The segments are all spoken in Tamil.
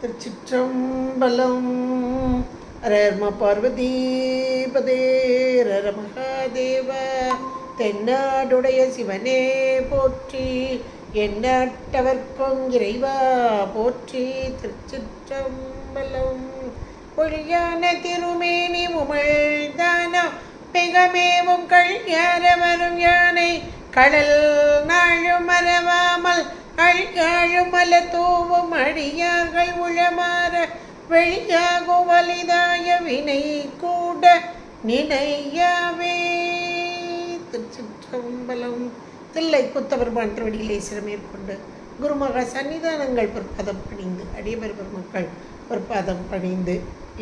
திருச்சிற்றம்பலம். அரர்ம பார்வதீபதே ரர மகாதேவ. தென்னாடுடைய சிவனே போற்றி, எந்நாட்டவர்க்கும் இறைவா போற்றி. திருச்சிற்றம்பலம். பொழியான திருமேனி உமிழ்தான பெகமேவும் கழியார வரும் யானை கடல் நாழும் மறவாமல் அழியாழும் மல தூவும் அடியார்கள் உளமாற வெளியாகும் வலிதாய வினை கூட நினையாவே. திருச்சிற்றம்பலம். தில்லை குத்தவர்பான் திருவடிகளை சிறமேற்கொண்டு குருமகா சன்னிதானங்கள் பொற்பாதம் பணிந்து அடியவர் பெருமக்கள் பொற்பாதம் பணிந்து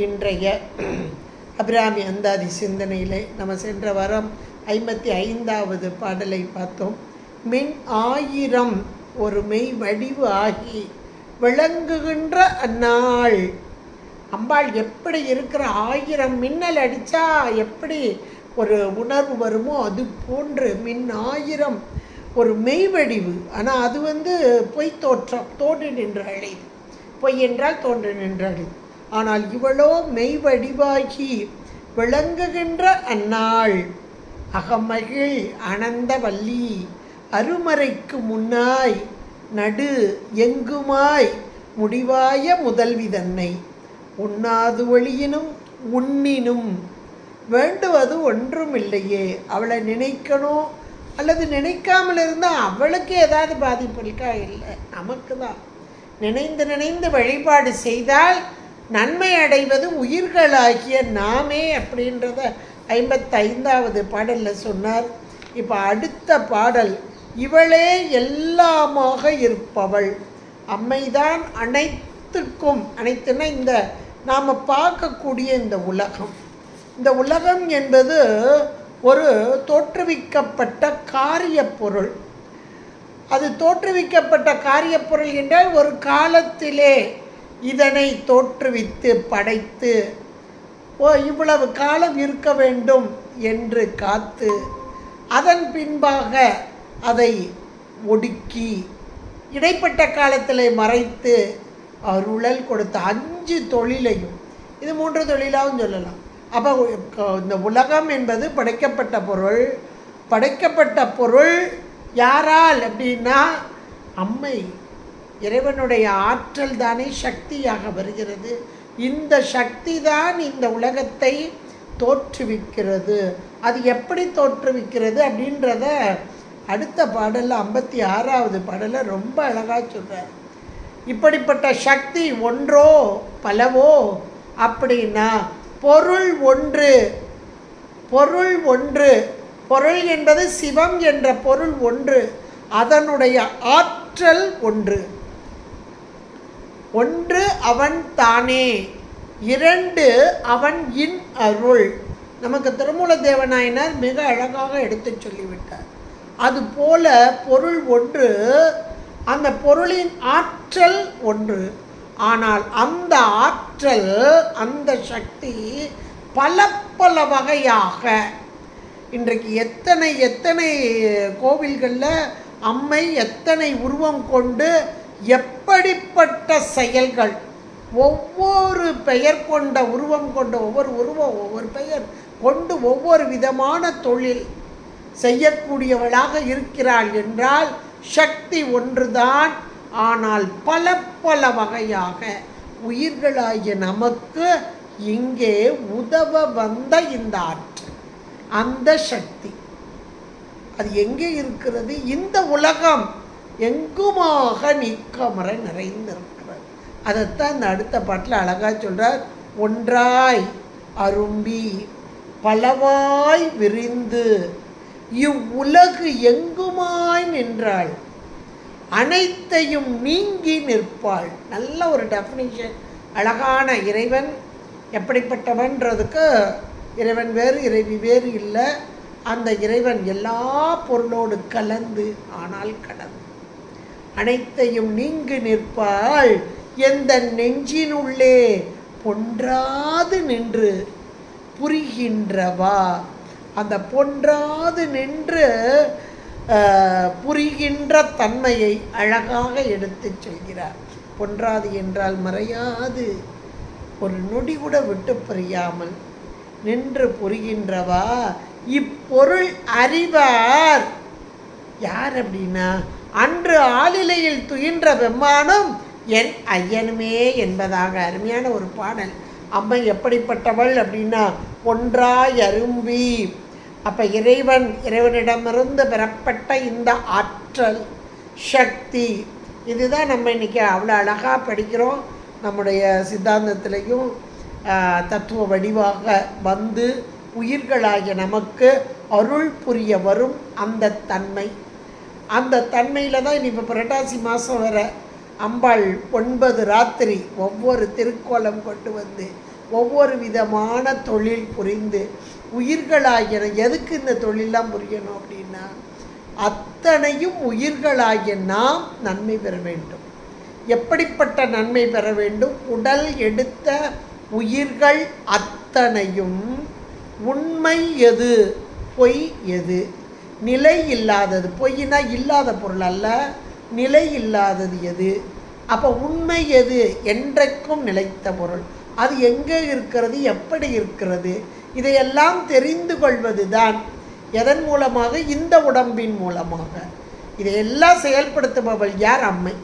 இன்றைய அபிராமி அந்தாதி சிந்தனையிலே நம்ம சென்ற வாரம் 55வது பாடலை பார்த்தோம். மின் ஆயிரம் ஒரு மெய் வடிவு ஆகி விளங்குகின்ற அந்நாள். அம்பாள் எப்படி இருக்கிற, 1000 மின்னல் அடித்தா எப்படி ஒரு உணர்வு வருமோ அது போன்று மின் 1000 ஒரு மெய் வடிவு. ஆனால் அது பொய் தோற்றம், தோன்று நின்று அழைது. பொய் என்றால் தோன்று நின்று அழைது. ஆனால் இவளோ மெய் வடிவாகி விளங்குகின்ற அந்நாள். அகமகிழ் அனந்தவல்லி அருமறைக்கு முன்னாய் நடு எங்குமாய் முடிவாய முதல்வி தன்னை உண்ணாது ஒளியினும் உண்ணினும் வேண்டுவது ஒன்றுமில்லையே. அவளை நினைக்கணும் அல்லது நினைக்காமல் இருந்தால் அவளுக்கு ஏதாவது பாதிப்பு இருக்கா? இல்லை, நமக்கு தான். நினைந்து நினைந்து வழிபாடு செய்தால் நன்மை அடைவது உயிர்களாகிய நாமே அப்படின்றத 55வது பாடலில் சொன்னார். இப்போ அடுத்த பாடல், இவளே எல்லாமாக இருப்பவள். அம்மைதான் அனைத்துக்கும், அனைத்துன்னா இந்த நாம் பார்க்கக்கூடிய இந்த உலகம். இந்த உலகம் என்பது ஒரு தோற்றுவிக்கப்பட்ட காரிய பொருள். அது தோற்றுவிக்கப்பட்ட காரிய பொருள் என்றால் ஒரு காலத்திலே இதனை தோற்றுவித்து படைத்து இவ்வளவு காலம் இருக்க வேண்டும் என்று காத்து அதன் பின்பாக அதை ஒடுக்கி இடைப்பட்ட காலத்தில் மறைத்து அருளல் கொடுத்த 5 தொழிலையும், இது 3 தொழிலாகவும் சொல்லலாம். அப்போ இந்த உலகம் என்பது படைக்கப்பட்ட பொருள். படைக்கப்பட்ட பொருள் யாரால் அப்படின்னா அம்மை, இறைவனுடைய ஆற்றல் தானே சக்தியாக வருகிறது. இந்த சக்தி தான் இந்த உலகத்தை தோற்றுவிக்கிறது. அது எப்படி தோற்றுவிக்கிறது அப்படின்றத அடுத்த பாடலில் 56வது பாடலில் ரொம்ப அழகாக சொல்கிறார். இப்படிப்பட்ட சக்தி ஒன்றோ பலவோ அப்படின்னா பொருள் ஒன்று. பொருள் ஒன்று, பொருள் என்பது சிவம் என்ற பொருள் ஒன்று, அதனுடைய ஆற்றல் ஒன்று. ஒன்று அவன் தானே, 2 அவன் இன் அருள். நமக்கு திருமூல தேவநாயனார் மிக அழகாக எடுத்து சொல்லிவிட்டார். அதுபோல பொருள் ஒன்று, அந்த பொருளின் ஆற்றல் ஒன்று. ஆனால் அந்த ஆற்றல், அந்த சக்தி பல பல வகையாக இன்றைக்கு எத்தனை எத்தனை கோவில்களில் அம்மை எத்தனை உருவம் கொண்டு எப்படிப்பட்ட செயல்கள், ஒவ்வொரு பெயர் கொண்ட உருவம் கொண்ட ஒவ்வொரு உருவம் ஒவ்வொரு பெயர் கொண்டு ஒவ்வொரு விதமான தொழில் செய்யக்கூடியவளாக இருக்கிறாள் என்றால் சக்தி ஒன்றுதான். ஆனால் பல பல வகையாக உயிர்களாகிய நமக்கு இங்கே உதவ வந்த இந்த ஆற்றல், அந்த சக்தி அது எங்கே இருக்கிறது? இந்த உலகம் எங்குமாக நீக்கமர நிறைந்திருக்கிறது. அதைத்தான் இந்த அடுத்த பாட்டில் அழகாக சொல்கிறார். ஒன்றாய் அரும்பி பலவாய் விரிந்து இவ்வுலகு எங்குமாய் நின்றாள், அனைத்தையும் நீங்கி நிற்பாள். நல்ல ஒரு டெஃபினிஷன், அழகான. இறைவன் எப்படிப்பட்டவன்றதுக்கு இறைவன் வேறு இறைவி வேறு இல்லை. அந்த இறைவன் எல்லா பொருளோடு கலந்து ஆனால் கடந்து அனைத்தையும் நீங்கி நிற்பாள். எந்த நெஞ்சினுள்ளே பொன்றாது நின்று புரிகின்றவா. அந்த பொன்றாது நின்று புரிகின்ற தன்மையை அழகாக எடுத்து சொல்கிறார். பொன்றாது என்றால் மறையாது, ஒரு நொடி கூட விட்டு பிரியாமல் நின்று புரிகின்றவா இப்பொருள் அறிவார். யார் அப்படின்னா, அன்று ஆளிலையில் துயின்ற பெம்மானும் என் ஐயனுமே என்பதாக அருமையான ஒரு பாடல். அம்மை எப்படிப்பட்டவள் அப்படின்னா, ஒன்றாய் அரும்பி. அப்போ இறைவனிடமிருந்து பெறப்பட்ட இந்த ஆற்றல் சக்தி, இதுதான் நம்ம இன்றைக்கி அவ்வளோ அழகாக படிக்கிறோம். நம்முடைய சித்தாந்தத்திலையும் தத்துவ வடிவாக வந்து உயிர்களாகிய நமக்கு அருள் புரிய வரும் அந்த தன்மை. அந்த தன்மையில் தான் இப்போ புரட்டாசி மாதம் வர அம்பாள் 9 ராத்திரி ஒவ்வொரு திருக்கோலம் கொண்டு வந்து ஒவ்வொரு விதமான தொழில் புரிந்து உயிர்களாகிய, எதுக்கு இந்த தொழிலெலாம் புரியணும் அப்படின்னா, அத்தனையும் உயிர்களாகிய நாம் நன்மை பெற வேண்டும். எப்படிப்பட்ட நன்மை பெற வேண்டும்? உடல் எடுத்த உயிர்கள் அத்தனையும் உண்மை எது, பொய் எது, நிலை இல்லாதது. பொய்னா இல்லாத பொருள் அல்ல, நிலை இல்லாதது எது, அப்போ உண்மை எது, என்றைக்கும் நிலைத்த பொருள் அது எங்கே இருக்கிறது, எப்படி இருக்கிறது, இதையெல்லாம் தெரிந்து கொள்வது தான் எதன் மூலமாக? இந்த உடம்பின் மூலமாக. இதையெல்லாம் செயல்படுத்துபவள் யார்? அம்மை.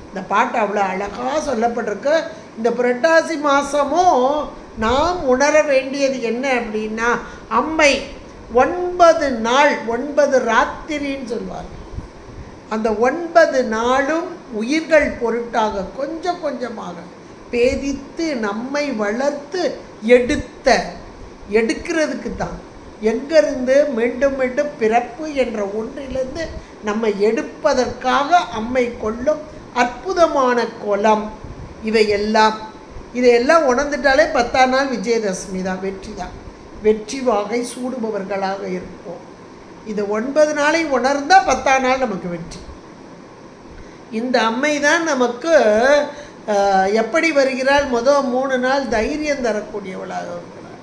இந்த பாட்டு அவ்வளோ அழகாக சொல்லப்பட்டிருக்கு. இந்த புரட்டாசி மாதமும் நாம் உணர வேண்டியது என்ன அப்படின்னா, அம்மை 9 நாள் 9 ராத்திரின்னு சொல்வார். அந்த 9 நாளும் உயிர்கள் பொருட்டாக கொஞ்சம் கொஞ்சமாக பேதித்து நம்மை வளர்த்து எடுக்கிறதுக்கு தான். எங்கிருந்து? மீண்டும் மீண்டும் பிறப்பு என்ற ஒன்றிலிருந்து நம்மை எடுப்பதற்காக அம்மை கொள்ளும் அற்புதமான கோலம் இதையெல்லாம் உணர்ந்துட்டாலே 10ஆம் நாள் விஜயதசமி தான், வெற்றி தான். வெற்றி வாகை சூடுபவர்களாக இருப்போம். இது 9 நாளை உணர்ந்தால் 10ஆம் நாள் நமக்கு வெற்றி. இந்த அம்மை தான் நமக்கு எப்படி வருகிறாள்? முதல் 3 நாள் தைரியம் தரக்கூடியவளாக வருகிறாள்.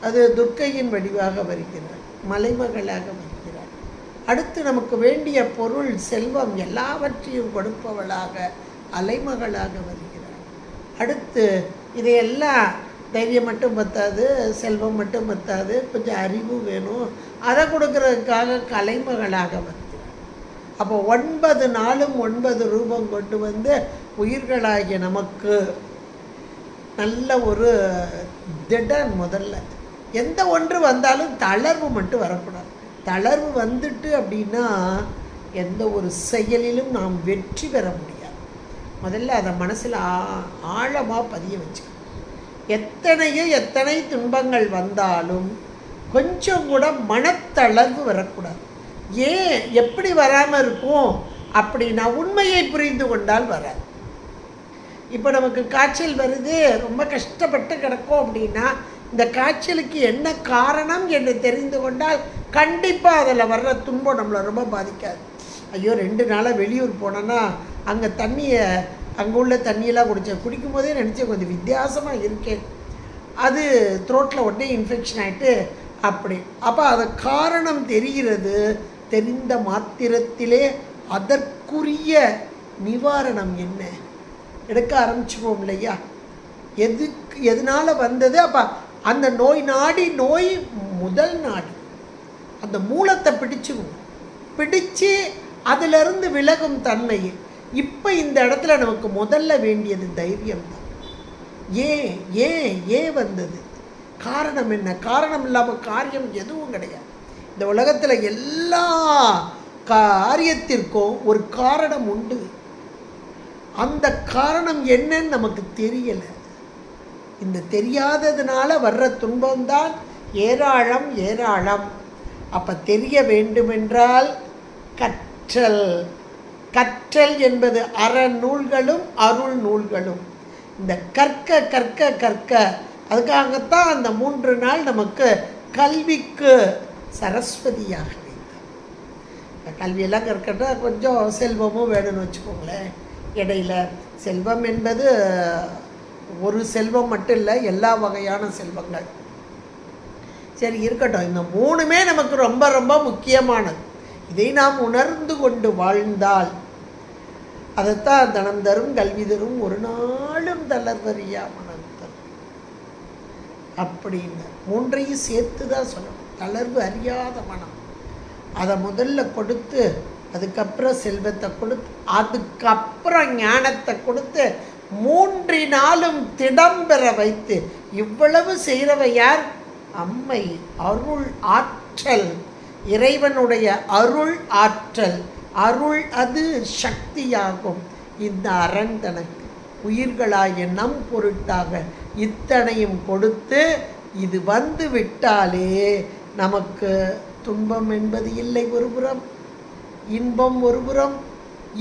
அது துர்க்கையின் வடிவாக வருகிறாள், மலைமகளாக வருகிறாள். அடுத்து நமக்கு வேண்டிய பொருள் செல்வம் எல்லாவற்றையும் கொடுப்பவளாக அலைமகளாக வருகிறாள். அடுத்து இதையெல்லாம் தைரியம் மட்டும் பத்தாது, செல்வம் மட்டும் பத்தாது, கொஞ்சம் அறிவு வேணும், அதை கொடுக்கறதுக்காக கலைமகளாக வருகிறார். அப்போ 9 நாளும் 9 ரூபம் கொண்டு வந்து உயிர்களாகிய நமக்கு நல்ல ஒரு திடன். முதல்ல எந்த ஒன்று வந்தாலும் தளர்வு மட்டும் வரக்கூடாது. தளர்வு வந்துட்டு அப்படின்னா எந்த ஒரு செயலிலும் நாம் வெற்றி பெற முடியாது. முதல்ல அதை மனசில் ஆழமாக பதிய வச்சுக்கணும். எத்தனை துன்பங்கள் வந்தாலும் கொஞ்சம் கூட மனத்தளர்வு வரக்கூடாது. ஏன் எப்படி வராமல் இருக்கும் அப்படின்னா, உண்மையை புரிந்து கொண்டால் வராது. இப்போ நமக்கு காய்ச்சல் வருது, ரொம்ப கஷ்டப்பட்டு கிடக்கும் அப்படின்னா, இந்த காய்ச்சலுக்கு என்ன காரணம் என்று தெரிந்து கொண்டால் கண்டிப்பாக அதில் வர்ற துன்பம் நம்மளை ரொம்ப பாதிக்காது. ஐயோ 2 நாளாக வெளியூர் போனோன்னா அங்கே அங்கே உள்ள தண்ணியெல்லாம் குடிக்கும் போதே நினச்சேன் கொஞ்சம் வித்தியாசமாக இருக்கேன், அது த்ரோட்டில் உடனே இன்ஃபெக்ஷன் ஆகிட்டு அப்படி. அப்போ அது காரணம் தெரிகிறது. தெரிந்த மாத்திரத்திலே அதற்குரிய நிவாரணம் என்ன எடுக்க ஆரம்பிச்சுக்குவோம் இல்லையா? எதனால் வந்தது? அப்போ அந்த நோய் முதல் நாடி அந்த மூலத்தை பிடிச்சு அதிலிருந்து விலகும் தன்மை. இப்போ இந்த இடத்துல நமக்கு முதல்ல வேண்டியது தைரியம் தான். ஏன் வந்தது? காரணம் என்ன? காரணம் இல்லாமல் காரியம் எதுவும் கிடையாது. இந்த உலகத்தில் எல்லா காரியத்திற்கும் ஒரு காரணம் உண்டு. அந்த காரணம் என்னன்னு நமக்கு தெரியலை. இந்த தெரியாததுனால வர்ற துன்பம்தான் ஏராளம். அப்போ தெரிய வேண்டுமென்றால் கற்றல் என்பது அறநூல்களும் அருள் நூல்களும். இந்த கற்க அதுக்காகத்தான் அந்த 3 நாள் நமக்கு கல்விக்கு சரஸ்வதியாக வைத்தார். இந்த கல்வியெல்லாம் கற்கட்டா கொஞ்சம் செல்வமும் வேணும்னு வச்சுக்கோங்களேன். இடையில செல்வம் என்பது ஒரு செல்வம் மட்டும் இல்லை, எல்லா வகையான செல்வங்கள். சரி இருக்கட்டும், இந்த 3மே நமக்கு ரொம்ப ரொம்ப முக்கியமானது. இதை நாம் உணர்ந்து கொண்டு வாழ்ந்தால் அதைத்தான் தனம் தரும் கல்வி தரும் ஒரு நாளும் தளர்வறியா மனம் தரும் அப்படின்னு மூன்றையும் சேர்த்து தான் சொல்லணும். தளர்வு அறியாத மனம், அதை முதல்ல கொடுத்து அதுக்கப்புறம் செல்வத்தை கொடுத்து அதுக்கப்புறம் ஞானத்தை கொடுத்து மூன்றினாலும் திடம் பெற வைத்து இவ்வளவு செய்கிறவ யார்? அம்மை. அருள் ஆற்றல், இறைவனுடைய அருள் ஆற்றல். அருள் அது சக்தியாகும். இந்த அரண் தனக்கு உயிர்களாகிய நம் பொருட்டாக இத்தனையும் கொடுத்து இது வந்து விட்டாலே நமக்கு துன்பம் என்பது இல்லை ஒருபுறம், இன்பம் ஒருபுறம்.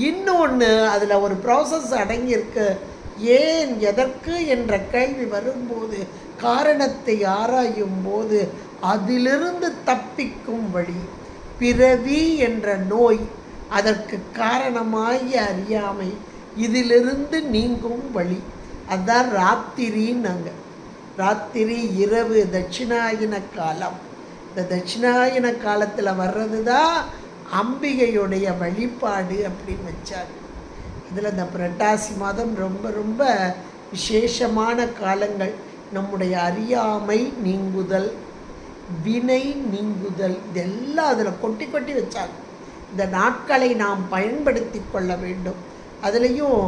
இன்னொன்று அதில் ஒரு ப்ராசஸ் அடங்கியிருக்கு. ஏன் எதற்கு என்ற கேள்வி வரும்போது காரணத்தை ஆராயும் போது அதிலிருந்து தப்பிக்கும் வழி பிறவி என்ற நோய், அதற்கு காரணமாகிய அறியாமை, இதிலிருந்து நீங்கும் வழி. அதுதான் ராத்திரின்னாங்க. ராத்திரி இரவு தட்சிணாயன காலம். இந்த தட்சிணாயன காலத்தில் வர்றது தான் அம்பிகையுடைய வழிபாடு அப்படின்னு வச்சாங்க. இதில் இந்த புரட்டாசி மாதம் ரொம்ப ரொம்ப விசேஷமான காலங்கள். நம்முடைய அறியாமை நீங்குதல், வினை நீங்குதல், இதெல்லாம் அதில் கொட்டி கொட்டி வச்சாங்க. இந்த நாட்களை நாம் பயன்படுத்தி கொள்ள வேண்டும். அதுலேயும்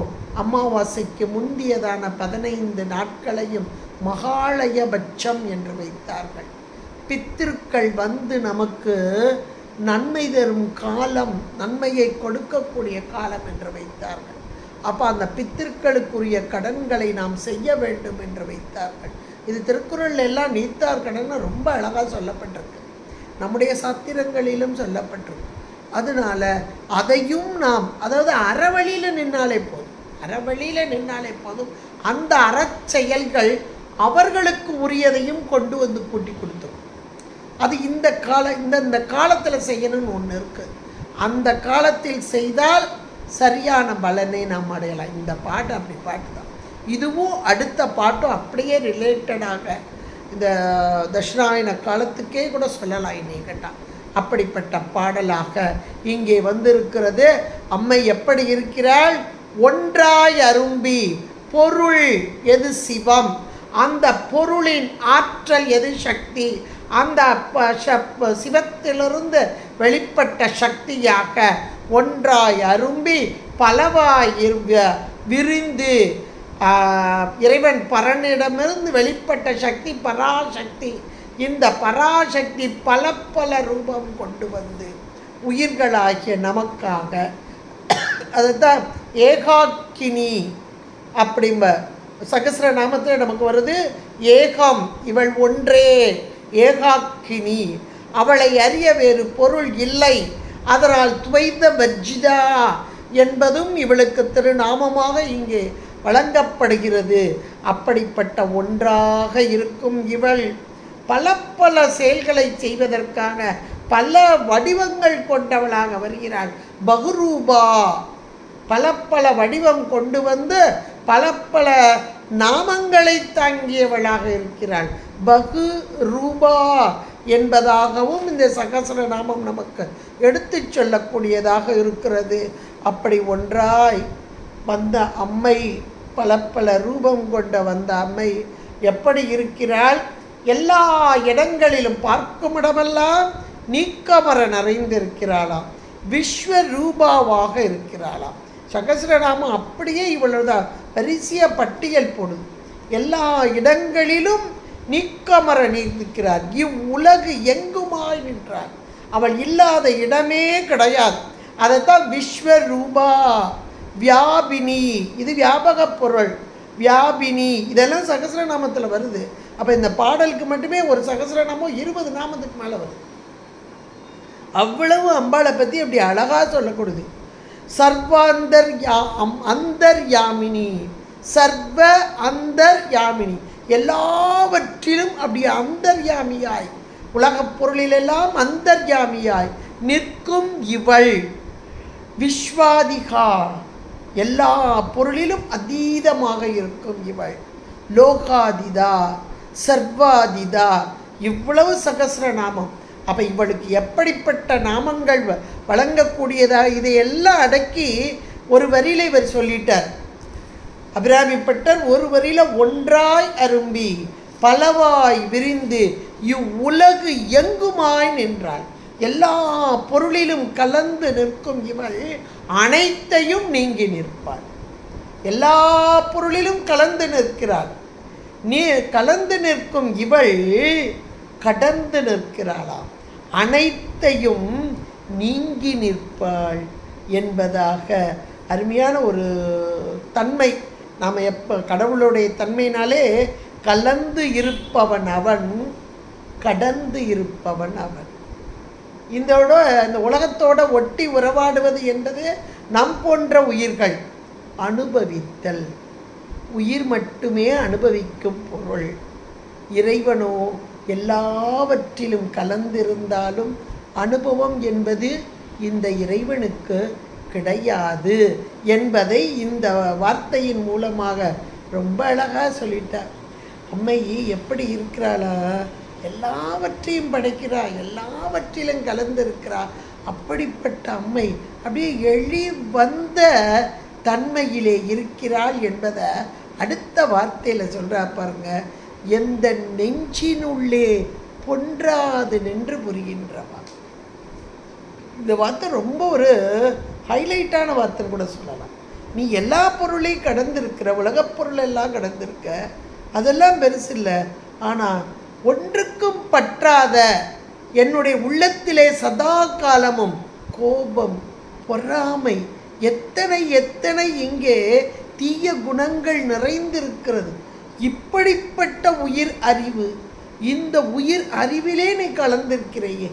அமாவாசைக்கு முந்தியதான 15 நாட்களையும் மகாலயபட்சம் என்று வைத்தார்கள். பித்திருக்கள் வந்து நமக்கு நன்மை தரும் காலம், நன்மையை கொடுக்கக்கூடிய காலம் என்று வைத்தார்கள். அப்போ அந்த பித்திருக்களுக்குரிய கடன்களை நாம் செய்ய வேண்டும் என்று வைத்தார்கள். இது திருக்குறள் எல்லாம் நீத்தார் கடன் ரொம்ப அழகாக சொல்லப்பட்டிருக்கு, நம்முடைய சாத்திரங்களிலும் சொல்லப்பட்டிருக்கு. அதனால அதையும் நாம், அதாவது அறவழியில் நின்னாலே போதும், அறவழியில் நின்னாலே போதும். அந்த அறச்செயல்கள் அவர்களுக்கு உரியதையும் கொண்டு வந்து கூட்டி கொடுத்தோம். அது இந்த காலத்தில் செய்யணும்னு ஒன்று இருக்குது. அந்த காலத்தில் செய்தால் சரியான பலனை நாம் அடையலாம். இந்த பாட்டு அப்படி பாட்டு தான். இதுவும் அடுத்த பாட்டும் அப்படியே ரிலேட்டடாக இந்த தட்சிணாயன காலத்துக்கே கூட சொல்லலாம் என்னை கேட்டால். அப்படிப்பட்ட பாடலாக இங்கே வந்திருக்கிறது. அம்மை எப்படி இருக்கிறாள்? ஒன்றாய் அரும்பி பொருள் எது சிவம், அந்த பொருளின் ஆற்றல் எது சக்தி, அந்த சிவத்திலிருந்து வெளிப்பட்ட சக்தியாக ஒன்றாய் அரும்பி பலவாய் விரிந்து இறைவன் பரனிடமிருந்து வெளிப்பட்ட சக்தி பராசக்தி. இந்த பராசக்தி பல பல ரூபம் கொண்டு வந்து உயிர்களாகிய நமக்காக, அதுதான் ஏகாக்கினி அப்படிம்ப சகஸ்ரநாமத்தில் நமக்கு வருது. ஏகம், இவள் ஒன்றே, ஏகாக்கினி, அவளை அறிய வேறு பொருள் இல்லை. அதனால் துவைத வர்ஜிதா என்பதும் இவளுக்கு திருநாமமாக இங்கே வழங்கப்படுகிறது. அப்படிப்பட்ட ஒன்றாக இருக்கும் இவள் பல பல செயல்களை செய்வதற்கான பல வடிவங்கள் கொண்டவளாக வருகிறாள். பகுரூபா, பல பல வடிவம் கொண்டு வந்து பல பல நாமங்களை தாங்கியவளாக இருக்கிறாள். பகு ரூபா என்பதாகவும் இந்த சகஸ்ரநாமம் நமக்கு எடுத்து சொல்லக்கூடியதாக இருக்கிறது. அப்படி ஒன்றாய் வந்த அம்மை, பல பல ரூபம் கொண்ட வந்த அம்மை எப்படி இருக்கிறாள்? எல்லா இடங்களிலும் பார்க்கும் இடமெல்லாம் நீக்கமர நிறைந்திருக்கிறாளாம். விஸ்வரூபாவாக இருக்கிறாளாம். சகஸ்ரநாமம் அப்படியே இவ்வளவுதான் வரிசையாக பட்டியல் போடுது. எல்லா இடங்களிலும் நீக்கமர நிற்கிறார். இவ்வுலகு எங்குமாய் நின்றார். அவள் இல்லாத இடமே கிடையாது. அதைத்தான் விஸ்வரூபா, வியாபினி, இது வியாபக பொருள், வியாபினி, இதெல்லாம் சகஸ்ரநாமத்தில் வருது. அப்போ இந்த பாடலுக்கு மட்டுமே ஒரு சகஸ்ரநாமம் 20 நாமத்துக்கு மேலே வருது. அவ்வளவு அம்பாளை பற்றி அப்படி அழகாக சொல்லக்கூடாது. அந்தர்யாமினி, சர்வ அந்தர்யாமினி, எல்லாவற்றிலும் அப்படி அந்தர்யாமியாய், உலகப் பொருளிலெல்லாம் அந்தர்யாமியாய் நிற்கும் இவள். விஸ்வாதிகா, எல்லா பொருளிலும் அதீதமாக இருக்கும் இவள். லோகாதிதா, சர்வாதிதா, இவ்வளவு சகஸ்ரநாமம். அப்போ இவளுக்கு எப்படிப்பட்ட நாமங்கள் வழங்கக்கூடியதா, இதையெல்லாம் அடக்கி ஒரு வரியில இவர் சொல்லிட்டார். அபிராமிப்பட்டர் ஒரு வரியில ஒன்றாய் அரும்பி பலவாய் விரிந்து இவ்வுலகு எங்குமாய் நின்றாள். எல்லா பொருளிலும் கலந்து நிற்கும் இவள் அனைத்தையும் நீங்கி நிற்பாள். எல்லா பொருளிலும் கலந்து நிற்கிறாள். கலந்து நிற்கும் இவள் கடந்து நிற்கிறாளாம். அனைத்தையும் நீங்கி நிற்பாள் என்பதாக அருமையான ஒரு தன்மை. நாம் கடவுளுடைய தன்மையினாலே கலந்து இருப்பவன் அவன், கடந்து இருப்பவன் அவன். இந்த உலகத்தோட ஒட்டி உறவாடுவது என்பது நம் போன்ற உயிர்கள் அனுபவித்தல். உயிர் மட்டுமே அனுபவிக்கும் பொருள். இறைவனோ எல்லாவற்றிலும் கலந்திருந்தாலும் அனுபவம் என்பது இந்த இறைவனுக்கு கிடையாது என்பதை இந்த வார்த்தையின் மூலமாக ரொம்ப அழகாக சொல்லிட்டார். அம்மை எப்படி இருக்கிறாளா? எல்லாவற்றையும் படைக்கிறா, எல்லாவற்றிலும் கலந்திருக்கிறா. அப்படிப்பட்ட அம்மை அப்படியே எழி வந்த தன்மையிலே இருக்கிறாள் என்பதை அடுத்த வார்த்தையில் சொல்கிறா பாருங்க. எந்த நெஞ்சினுள்ளே பொன்றாது நின்று புரிகின்றவா. இந்த வார்த்தை ரொம்ப ஒரு ஹைலைட்டான வார்த்தைன்னு கூட சொல்லலாம். நீ எல்லா பொருளையும் கடந்திருக்கிற, உலகப் பொருள் எல்லாம் கடந்திருக்க, அதெல்லாம் பெருசு இல்லை. ஆனால் ஒன்றுக்கும் பற்றாத என்னுடைய உள்ளத்திலே சதா காலமும் கோபம், பொறாமை, எத்தனை எத்தனை இங்கே தீய குணங்கள் நிறைந்திருக்கிறது. இப்படிப்பட்ட உயிர் அறிவு, இந்த உயிர் அறிவிலே நீ கலந்திருக்கிறையே,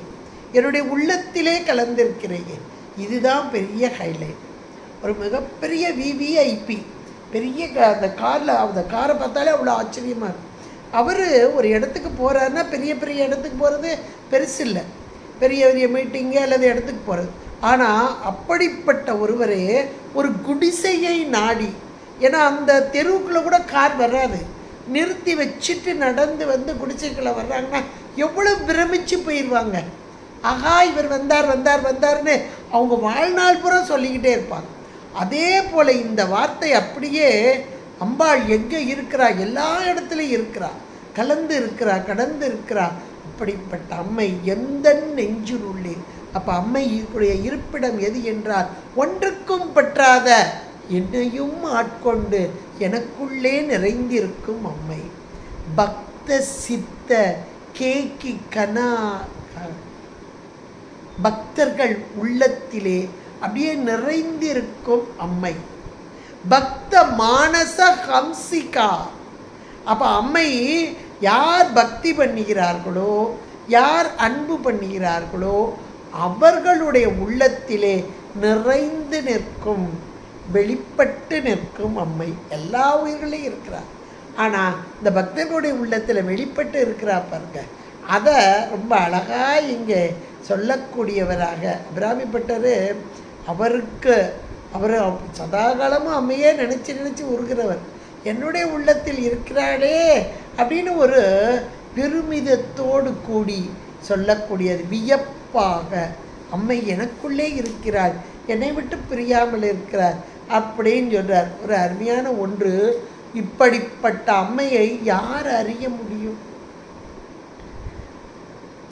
என்னுடைய உள்ளத்திலே கலந்திருக்கிறையே. இதுதான் பெரிய ஹைலைட். ஒரு மிகப்பெரிய விவிஐபி, பெரிய அந்த காரை பார்த்தாலே அவ்வளோ ஆச்சரியமாக இருக்கும். அவர் ஒரு இடத்துக்கு போகிறாருன்னா பெரிய பெரிய இடத்துக்கு போகிறது பெருசு இல்லை, பெரிய பெரிய மீட்டிங்கு அல்லது இடத்துக்கு போகிறது. ஆனால் அப்படிப்பட்ட ஒருவரே ஒரு குடிசையை நாடி, ஏன்னா அந்த தெருவுக்குள்ளே கூட கார் வராது, நிறுத்தி வச்சுட்டு நடந்து வந்து குடிசைக்குள்ளே வர்றாங்கன்னா எவ்வளோ பிரமிச்சு போயிடுவாங்க. ஆகா இவர் வந்தார் வந்தார் வந்தார்னு அவங்க வாழ்நாள் பூரா சொல்லிக்கிட்டே இருப்பாங்க. அதே போல் இந்த வார்த்தை அப்படியே அம்பாள் எங்கே இருக்கிறா? எல்லா இடத்துலையும் இருக்கிறா, கலந்து இருக்கிறா, கடந்து இருக்கிறா. அப்படிப்பட்ட அம்மை எந்த நெஞ்சில் உள்ளே. அப்போ அம்மையுடைய இருப்பிடம் எது என்றால் ஒன்றுக்கும் பற்றாத என்னையும் ஆட்கொண்டு எனக்குள்ளே நிறைந்திருக்கும் அம்மை. பக்த சித்த கேக்கி கனா, பக்தர்கள் உள்ளத்திலே அப்படியே நிறைந்திருக்கும் அம்மை. பக்த மானச ஹம்சிகா. அப்போ அம்மை யார் பக்தி பண்ணுகிறார்களோ, யார் அன்பு பண்ணுகிறார்களோ அவர்களுடைய உள்ளத்திலே நிறைந்து நிற்கும், வெளிப்பட்டு நிற்கும் அம்மை. எல்லா உயிர்களையும் இருக்கிறார். ஆனால் இந்த பக்தர்களுடைய உள்ளத்தில் வெளிப்பட்டு இருக்கிறா பாருங்க. அதை ரொம்ப அழகாக இங்கே சொல்லக்கூடியவராக அபிராமிப்பட்டர். அவர் சதாகாலமும் அம்மையே நினச்சி உருகிறவர். என்னுடைய உள்ளத்தில் இருக்கிறாளே அப்படின்னு ஒரு பெருமிதத்தோடு கூடி சொல்லக்கூடியது. வியப்பாக அம்மை எனக்குள்ளே இருக்கிறாள், என்னை விட்டு பிரியாமல் இருக்கிறார் அப்படின்னு சொல்கிறார். ஒரு அருமையான ஒன்று. இப்படிப்பட்ட அம்மையை யார் அறிய முடியும்?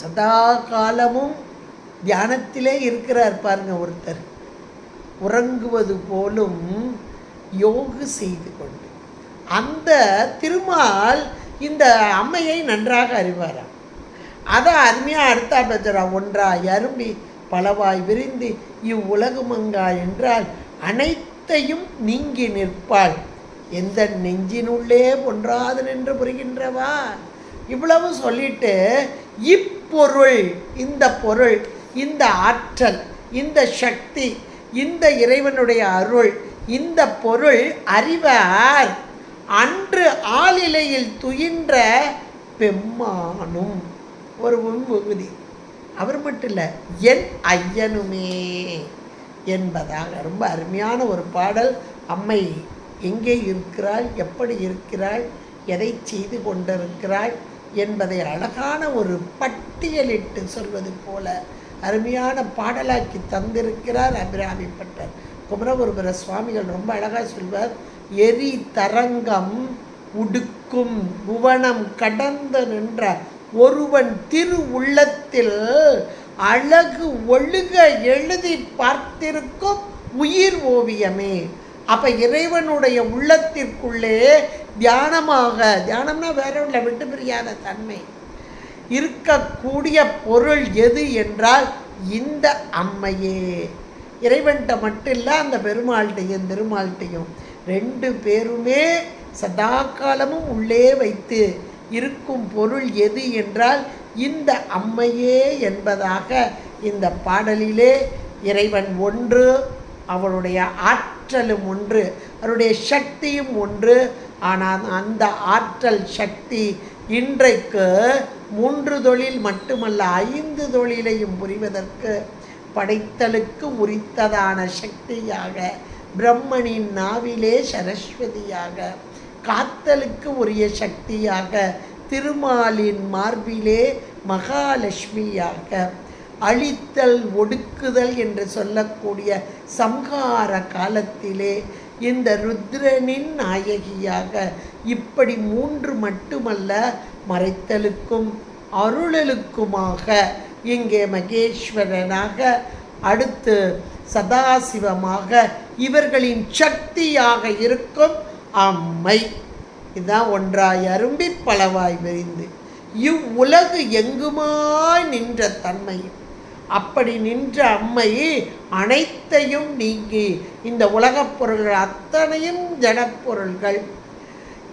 சதா காலமும் தியானத்திலே இருக்கிறார் பாருங்க ஒருத்தர். உறங்குவது போலும் யோகு செய்து கொண்டு அந்த திருமால் இந்த அம்மையை நன்றாக அறிவாராம். அதை அருமையாக அடுத்தா பேசுகிறா. ஒன்றாய் அரும்பி பலவாய் விரிந்து இவ்வுலகுமங்கா என்றால் அனைத்தையும் நீங்கி நிற்பாள். எந்த நெஞ்சினுள்ளே ஒன்றாது நின்று புரிகின்றவா. இவ்வளவு சொல்லிட்டு இப்பொருள், இந்த பொருள், இந்த ஆற்றல், இந்த சக்தி, இந்த இறைவனுடைய அருள், இந்த பொருள் அறிவார் அன்று ஆளிலையில் துயின்ற பெம்மானும். ஒரு உண்பகுதி அவர் மட்டும் இல்லை, என் ஐயனுமே என்பதாக ரொம்ப அருமையான ஒரு பாடல். அம்மை எங்கே இருக்கிறாள், எப்படி இருக்கிறாள், எதை செய்து கொண்டிருக்கிறாள் என்பதை அழகான ஒரு பட்டியலிட்டு சொல்வது போல அருமையான பாடலாக்கி தந்திருக்கிறார் அபிராமிப்பட்டர். குமரகுருபர சுவாமிகள் ரொம்ப அழகாக சொல்வார், எரி தரங்கம் உடுக்கும் புவனம் கடந்து நின்ற ஒருவன் திரு உள்ளத்தில் அழகு ஒழுக எழுதி பார்த்திருக்கும் உயிர் ஓவியமே. அப்போ இறைவனுடைய உள்ளத்திற்குள்ளே தியானமாக, தியானம்னா வேற உள்ள விட்டு பிரியாத தன்மை இருக்கக்கூடிய பொருள் எது என்றால் இந்த அம்மையே. இறைவன்கிட்ட மட்டும் இல்லை, அந்த பெருமாள்கிட்டையும் திருமால்கிட்டையும் ரெண்டு பேருமே சதா காலமும் உள்ளே வைத்து இருக்கும் பொருள் எது என்றால் இந்த அம்மையே என்பதாக இந்த பாடலிலே இறைவன் ஒன்று, அவளுடைய ஆற்றலும் ஒன்று, அவருடைய சக்தியும் ஒன்று. ஆனால் அந்த ஆற்றல் சக்தி இன்றைக்கு 3 தொழில் மட்டுமல்ல 5 தொழிலையும் புரிவதற்கு படைத்தலுக்கு உரித்ததான சக்தியாக, பிரம்மனின் நாவிலே சரஸ்வதியாக, காத்தலுக்கு உரிய சக்தியாக, திருமாலின் மார்பிலே மகாலட்சுமியாக, அழித்தல் ஒடுக்குதல் என்று சொல்லக்கூடிய சம்ஹார காலத்திலே இந்த ருத்ரனின் நாயகியாக, இப்படி 3 மட்டுமல்ல மறைத்தலுக்கும் அருளலுக்குமாக இங்கே மகேஸ்வரனாக, அடுத்து சதாசிவமாக, இவர்களின் சக்தியாக இருக்கும் அம்மை. இதுதான் ஒன்றாய் அரும்பி பலவாய் விரிந்து இவ்வுலகு எங்குமாய் நின்ற தன்மை. அப்படி நின்ற அம்மை அனைத்தையும் நீங்கி, இந்த உலகப் பொருள்கள் அத்தனையும் ஜடப்பொருள்கள்,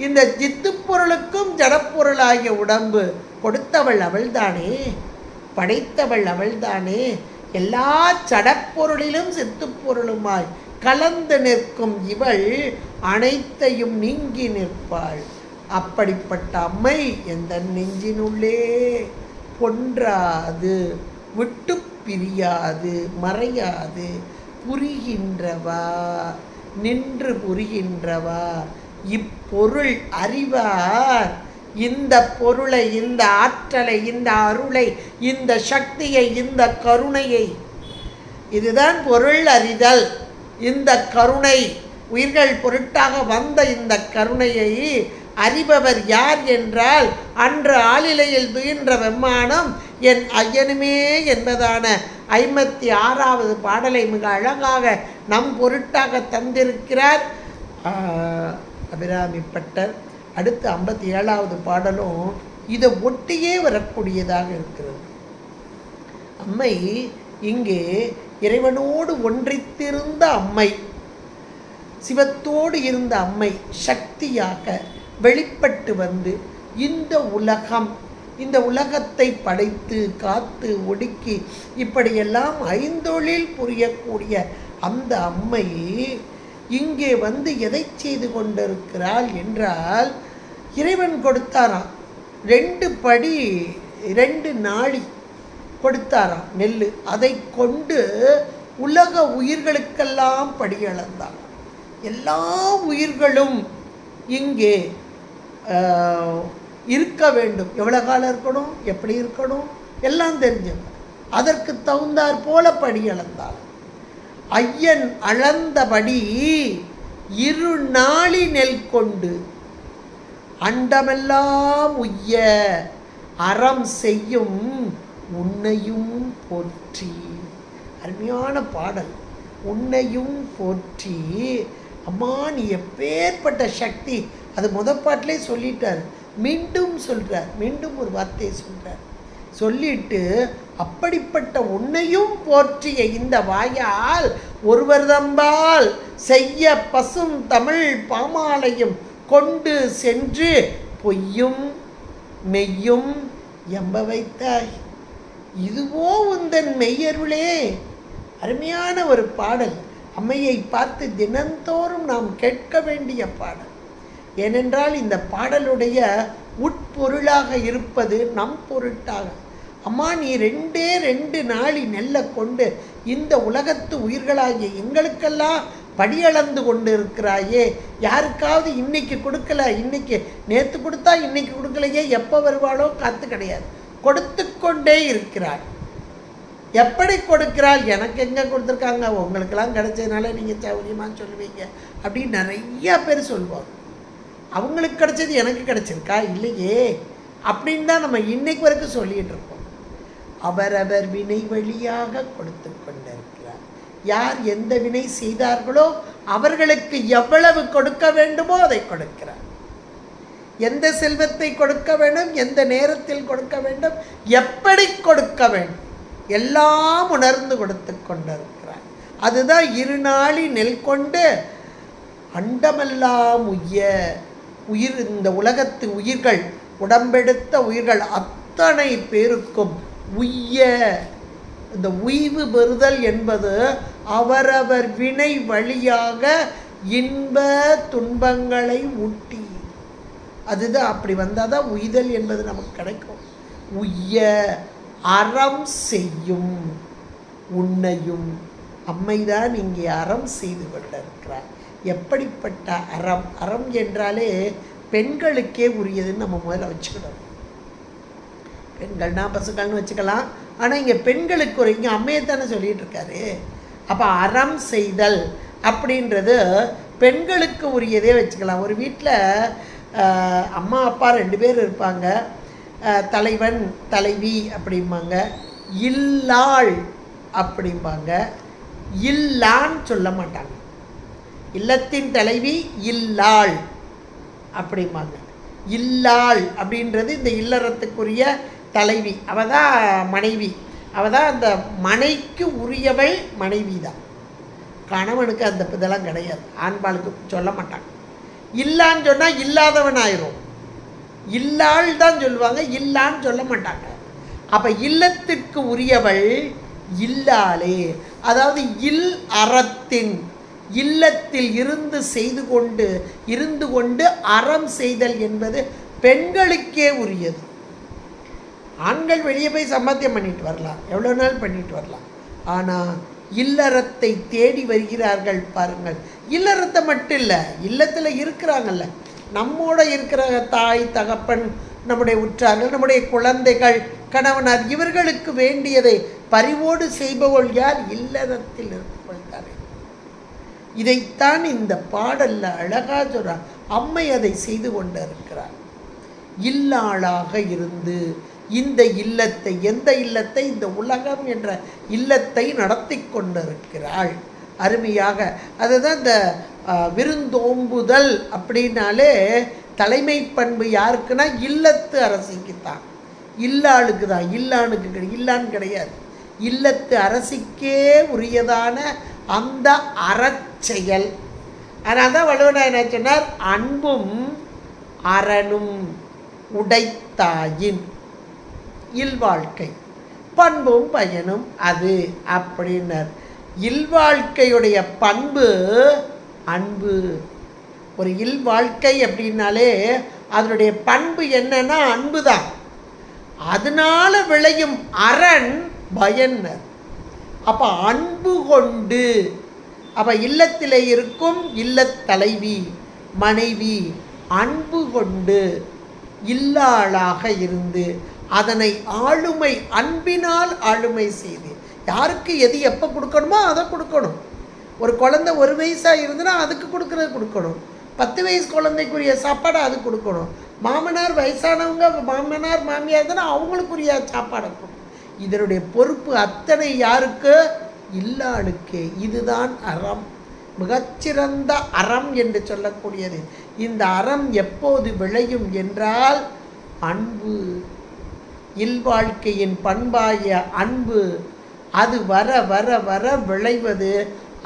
இந்த ஜித்துப்பொருளுக்கும் ஜடப்பொருளாகிய உடம்பு கொடுத்தவள் அவள்தானே, படைத்தவள் அவள்தானே. எல்லா ஜடப்பொருளிலும் சித்துப்பொருளுமாய் கலந்து நிற்கும் இவள் அனைத்தையும் நீங்கி நிற்பாள். அப்படிப்பட்ட அம்மை எந்த நெஞ்சினுள்ளே பொன்றாது, விட்டு பிரியாது, மறையாது, புரிகின்றவா, நின்று புரிகின்றவா, இப்பொருள் அறிவார். இந்த பொருளை, இந்த ஆற்றலை, இந்த அருளை, இந்த சக்தியை, இந்த கருணையை, இதுதான் பொருள் அறிதல். இந்த கருணை, உயிர்கள் பொருட்டாக வந்த இந்த கருணையை அறிபவர் யார் என்றால், அன்று ஆளிலையில் துயின்ற வெம்மானம் என் ஐயனுமே என்பதான 56வது பாடலை மிக அழகாக நம் பொருட்டாக தந்திருக்கிறார் அபிராமிப்பட்டர். அடுத்து 57வது பாடலும் இதை ஒட்டியே வரக்கூடியதாக இருக்கிறது. அம்மை இங்கே இறைவனோடு ஒன்றித்திருந்த அம்மை, சிவத்தோடு இருந்த அம்மை சக்தியாக வெளிப்பட்டு வந்து இந்த உலகம், இந்த உலகத்தை படைத்து காத்து ஒடுக்கி இப்படியெல்லாம் 5 தொழில் புரியக்கூடிய அந்த அம்மை இங்கே வந்து எதை செய்து கொண்டிருக்கிறாள் என்றால், இறைவன் கொடுத்தாராம் 2 படி 2 நாழி கொடுத்தாராம் நெல். அதை கொண்டு உலக உயிர்களுக்கெல்லாம் படியளந்தான். எல்லா உயிர்களும் இங்கே இருக்க வேண்டும். எவ்வளோ காலம் இருக்கணும், எப்படி இருக்கணும் எல்லாம் தெரிஞ்சது. அதற்கு தகுந்தாற் போல படி அளந்தாள். ஐயன் அளந்தபடி 2 நாழி நெல் கொண்டு அண்டமெல்லாம் உய்ய அறம் செய்யும் உன்னையும் போற்றி. அருமையான பாடல். உன்னையும் போற்றி. அம்மா நீ எப்பேற்பட்ட சக்தி, அது முதப்பாட்டிலே சொல்லிட்டார். மீண்டும் சொல்கிறார், மீண்டும் ஒரு வார்த்தையை சொல்கிறார். சொல்லிட்டு அப்படிப்பட்ட உன்னையும் போற்றிய இந்த வாயால் ஒருவர் தம்பால் செய்ய பசும் தமிழ் பாமாலையும் கொண்டு சென்று பொய்யும் மெய்யும் எம்ப வைத்தாய். இதுவோ உந்தன் மெய்யருளே. அருமையான ஒரு பாடல். அம்மையை பார்த்து தினந்தோறும் நாம் கேட்க வேண்டிய பாடல். ஏனென்றால் இந்த பாடலுடைய உட்பொருளாக இருப்பது நம் பொருட்டாக. அம்மா நீ 2 நாழி நெல்லை கொண்டு இந்த உலகத்து உயிர்களாகிய எங்களுக்கெல்லாம் படியளந்து கொண்டு இருக்கிறாயே. யாருக்காவது இன்னைக்கு கொடுக்கல, இன்னைக்கு நேற்று கொடுத்தா இன்னைக்கு கொடுக்கலையே, எப்போ வருவாளோ காத்து கிடையாது, கொடுத்து கொண்டே இருக்கிறாள். எப்படி கொடுக்கிறாள்? எனக்கு எங்கே கொடுத்துருக்காங்க, உங்களுக்கெல்லாம் கிடைச்சதுனால நீங்கள் சௌரியமாக சொல்லுவீங்க அப்படின்னு நிறையா பேர் சொல்லுவாங்க. அவங்களுக்கு கிடைச்சது எனக்கு கிடைச்சிருக்கா? இல்லையே அப்படின்னு தான் நம்ம இன்னைக்கு வரைக்கும் சொல்லிகிட்டு இருக்கோம். அவரவர் வினை வழியாக கொடுத்து கொண்டிருக்கிறார். யார் எந்த வினை செய்தார்களோ அவர்களுக்கு எவ்வளவு கொடுக்க வேண்டுமோ அதை கொடுக்கிறார். எந்த செல்வத்தை கொடுக்க வேண்டும், எந்த நேரத்தில் கொடுக்க வேண்டும், எப்படி கொடுக்க வேண்டும் எல்லாம் உணர்ந்து கொடுத்து கொண்டிருக்கிறார். அதுதான் இருநாளி நெல் கொண்டு அண்டமெல்லாம் உயிர் இந்த உலகத்து உயிர்கள், உடம்பெடுத்த உயிர்கள் அத்தனை பேருக்கும் உய்ய. இந்த உய்வு பெறுதல் என்பது அவரவர் வினை வழியாக இன்ப துன்பங்களை ஊட்டி, அதுதான் அப்படி வந்தால் தான் உய்தல் என்பது நமக்கு கிடைக்கும். உய்ய அறம் செய்யும் உன்னையும் அம்மைதான் இங்கே அறம் செய்து கொண்டிருக்கிறார். எப்படிப்பட்ட அறம்? அறம் என்றாலே பெண்களுக்கே உரியதுன்னு நம்ம முதல்ல வச்சுக்கணும். பெண்கள்னா பசுக்கள்னு வச்சுக்கலாம், ஆனால் இங்கே பெண்களுக்கு ஒரு, இங்கே அம்மையத்தானே சொல்லிகிட்டு இருக்காரு. அப்போ அறம் செய்தல் அப்படின்றது பெண்களுக்கு உரியதே வச்சுக்கலாம். ஒரு வீட்டில் அம்மா அப்பா 2 பேர் இருப்பாங்க, தலைவன் தலைவி அப்படிம்பாங்க, இல்லாள் அப்படிம்பாங்க, இல்லான்னு சொல்ல மாட்டாங்க. இல்லத்தின் தலைவி இல்லாள் அப்படிம்பாங்க. இல்லாள் அப்படின்றது இந்த இல்லறத்துக்குரிய தலைவி, அவள் தான் மனைவி, அவள் தான் அந்த மனைக்கு உரியவள் மனைவி தான். கணவனுக்கு அந்த இதெல்லாம் கிடையாது, ஆண்பாளுக்கு சொல்ல மாட்டாங்க. இல்லான்னு சொன்னால் இல்லாதவன் ஆயிரும், இல்லாள் தான் சொல்லுவாங்க, இல்லான்னு சொல்ல மாட்டாங்க. அப்போ இல்லத்திற்கு உரியவள் இல்லாளே, அதாவது இல் அறத்தின் இல்லத்தில் இருந்து கொண்டு அறம் செய்தல் என்பது பெண்களுக்கே உரியது. ஆண்கள் வெளியே போய் சம்பாத்தியம் பண்ணிட்டு வரலாம், எவ்வளோ நாள் பண்ணிட்டு வரலாம், ஆனால் இல்லறத்தை தேடி வருகிறார்கள் பாருங்கள். இல்லறத்தை மட்டும் இல்லை, இல்லத்தில் இருக்கிறாங்கல்ல, நம்மோட இருக்கிற தாய் தகப்பன், நம்முடைய உற்றார்கள், நம்முடைய குழந்தைகள், கணவனார், இவர்களுக்கு வேண்டியதை பரிவோடு செய்பவள் யார்? இல்லறத்தில் இருப்பவள்தானே. இதைத்தான் இந்த பாடல்ல அழகா சொல்றார். அம்மை அதை செய்து கொண்டு இருக்கிறார். இல்லாளாக இருந்து இந்த இல்லத்தை, எந்த இல்லத்தை? இந்த உலகம் என்ற இல்லத்தை நடத்தி கொண்டிருக்கிறாள். அருமையாக அதுதான் இந்த விருந்தோம்புதல் அப்படின்னாலே தலைமை பண்பு யாருக்குன்னா இல்லத்து அரசிக்குத்தான், இல்லாளுக்கு தான். இல்லான்னு கிடையாது, இல்லத்து அரசிக்கே உரியதான அந்த அறச்செயல். அதனால தான் வள்ளுவனார் என்ன சொன்னார்? அன்பும் அறனும் உடைத்தாயின் இல்வாழ்க்கை பண்பும் பயனும் அது அப்படின்னர். இல்வாழ்க்கையுடைய பண்பு அன்பு. ஒரு இல்வாழ்க்கை அப்படின்னாலே அதனுடைய பண்பு என்னன்னா அன்பு தான். அதனால விளையும் அரண் பயன்னர். அப்போ அன்பு கொண்டு, அப்போ இல்லத்திலே இருக்கும் இல்லத் தலைவி மனைவி அன்பு கொண்டு இல்லாளாக இருந்து அதனை ஆளுமை, அன்பினால் ஆளுமை செய்து, யாருக்கு எது எப்போ கொடுக்கணுமோ அதை கொடுக்கணும். ஒரு குழந்தை 1 வயசாக இருந்துன்னா அதுக்கு கொடுக்கணும். 10 வயசு குழந்தைக்குரிய சாப்பாடை அது கொடுக்கணும். மாமனார் வயசானவங்க, மாமனார் மாமியார் இருந்தால் அவங்களுக்குரிய சாப்பாடை கொடுக்கணும். இதனுடைய பொறுப்பு அத்தனை யாருக்கு? இல்லாளுக்கு. இதுதான் அறம், மிகச்சிறந்த அறம் என்று சொல்லக்கூடியது. இந்த அறம் எப்போது விளையும் என்றால் அன்பு, இல்வாழ்க்கையின் பண்பாகிய அன்பு, அது வர வர வர விளைவது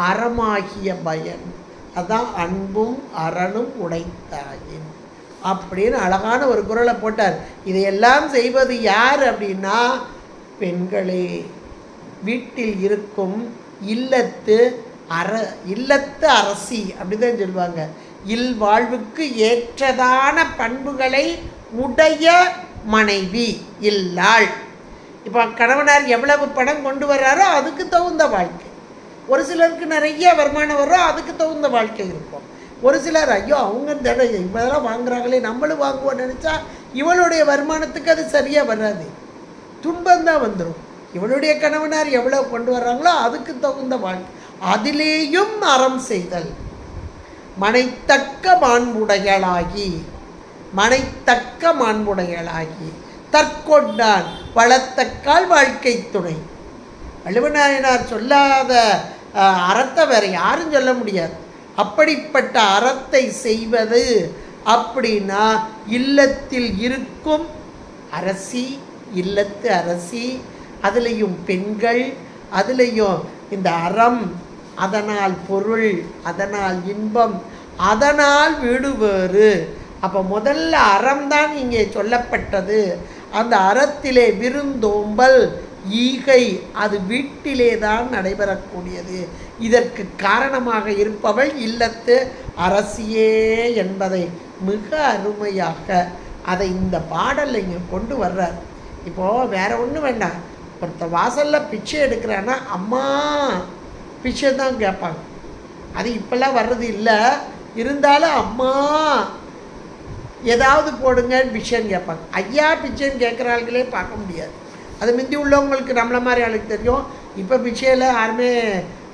அறமாகிய பயன். அதான் அன்பும் அறனும் உடைத்தாயின் அப்படின்னு அழகான ஒரு குறளை போட்டார். இதையெல்லாம் செய்வது யார் அப்படின்னா பெண்களே. வீட்டில் இருக்கும் இல்லத்து அரசி அப்படிதான் சொல்லுவாங்க. இல்வாழ்வுக்கு ஏற்றதான பண்புகளை உடைய மனைவி இல்லாள். இப்போ கணவனார் எவ்வளவு பணம் கொண்டு வர்றாரோ அதுக்கு தகுந்த வாழ்க்கை. ஒரு சிலருக்கு நிறைய வருமானம் வரும், அதுக்கு தகுந்த வாழ்க்கை இருக்கும். ஒரு சிலர் ஐயோ அவங்க இவெல்லாம் வாங்குறாங்களே நம்மளும் வாங்குவோன்னு நினச்சா இவளுடைய வருமானத்துக்கு அது சரியாக வராது, துன்பந்தான் வந்துடும். இவளுடைய கணவனார் எவ்வளவு கொண்டு வர்றாங்களோ அதுக்கு தகுந்த வாழ்க்கை. அதிலேயும் அறம் செய்தல். மனைத்தக்க மாண்புடையளாகி தற்கொண்டான் வளத்தக்கால் வாழ்க்கை துணை. வள்ளுவநாயனார் சொல்லாத அறத்தை வேற யாரும் சொல்ல முடியாது. அப்படிப்பட்ட அறத்தை செய்வது அப்படின்னா இல்லத்தில் இருக்கும் அரசி, இல்லத்து அரசி, அதுலேயும் பெண்கள், அதுலேயும் இந்த அறம், அதனால் பொருள், அதனால் இன்பம், அதனால் வீடு வேறு. அப்போ முதல்ல அறம்தான் இங்கே சொல்லப்பட்டது. அந்த அறத்திலே விருந்தோம்பல், ஈகை, அது வீட்டிலே தான் நடைபெறக்கூடியது. இதற்கு காரணமாக இருப்பவள் இல்லத்து அரசியே என்பதை மிக அருமையாக அதை இந்த பாடலில் இங்கே கொண்டு வர்றார். இப்போது வேற ஒன்றும் வேண்டாம். ஒருத்த வாசலில் பிச்சை எடுக்கிறான்னா அம்மா பிச்சை தான் கேட்பாங்க. அது இப்போல்லாம் வர்றது இல்லை. இருந்தாலும் அம்மா ஏதாவது போடுங்கன்னு பிச்சைன்னு கேட்பாங்க. ஐயா பிச்சைன்னு கேட்குற ஆளுகளே பார்க்க முடியாது. அது முந்தி உள்ளவங்களுக்கு நம்மளை மாதிரி ஆளுக்கு தெரியும். இப்போ பிச்சையில் யாருமே